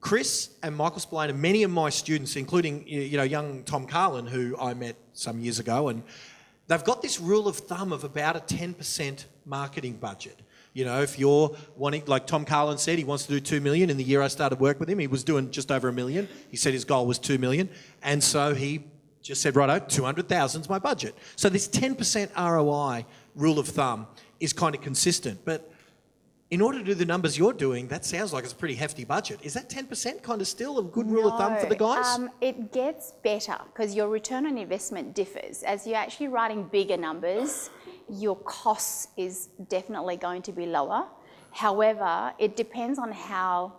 Chris and Michael Spillane and many of my students, including young Tom Carlin, who I met some years ago, and they've got this rule of thumb of about a 10% marketing budget. If you're wanting, like Tom Carlin said, he wants to do 2 million. In the year I started work with him, he was doing just over 1 million. He said his goal was 2 million. And so he just said, righto, 200,000 is my budget. So this 10% ROI rule of thumb is kind of consistent. But in order to do the numbers you're doing, that sounds like it's a pretty hefty budget. Is that 10% kind of still a good rule of thumb for the guys? It gets better because your return on investment differs. As you're actually writing bigger numbers, your cost is definitely going to be lower. However, it depends on how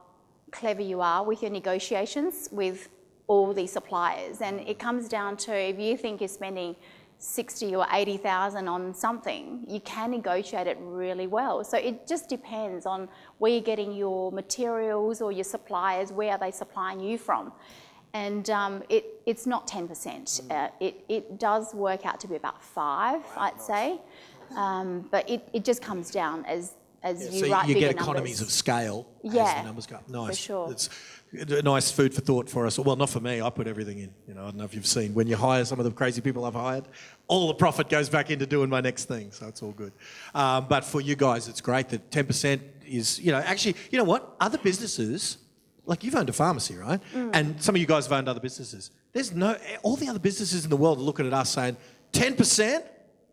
clever you are with your negotiations with all these suppliers. And it comes down to, if you think you're spending 60 or 80,000 on something, you can negotiate it really well. So it just depends on where you're getting your materials or your suppliers, where are they supplying you from. And it's not 10%. It does work out to be about 5, I'd say. But it just comes down as you write bigger numbers. So you get economies of scale as the numbers go up. Nice. For sure. It's nice food for thought for us. Well, not for me. I put everything in. I don't know if you've seen. When you hire some of the crazy people I've hired, all the profit goes back into doing my next thing. So it's all good. But for you guys, it's great that 10% is, actually, you know what? Other businesses... Like you've owned a pharmacy, right? And some of you guys have owned other businesses. All the other businesses in the world are looking at us saying, 10%,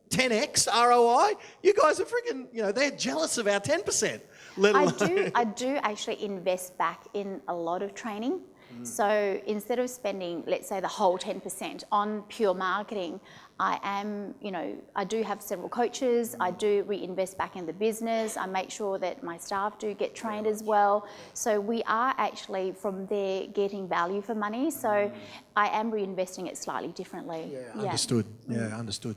10x ROI? You guys are freaking, they're jealous of our 10%. I do actually invest back in a lot of training. So instead of spending, let's say, the whole 10% on pure marketing, I do have several coaches. I do reinvest back in the business. I make sure that my staff do get trained as well. So we are actually from there getting value for money. So I am reinvesting it slightly differently. Understood. Yeah, understood.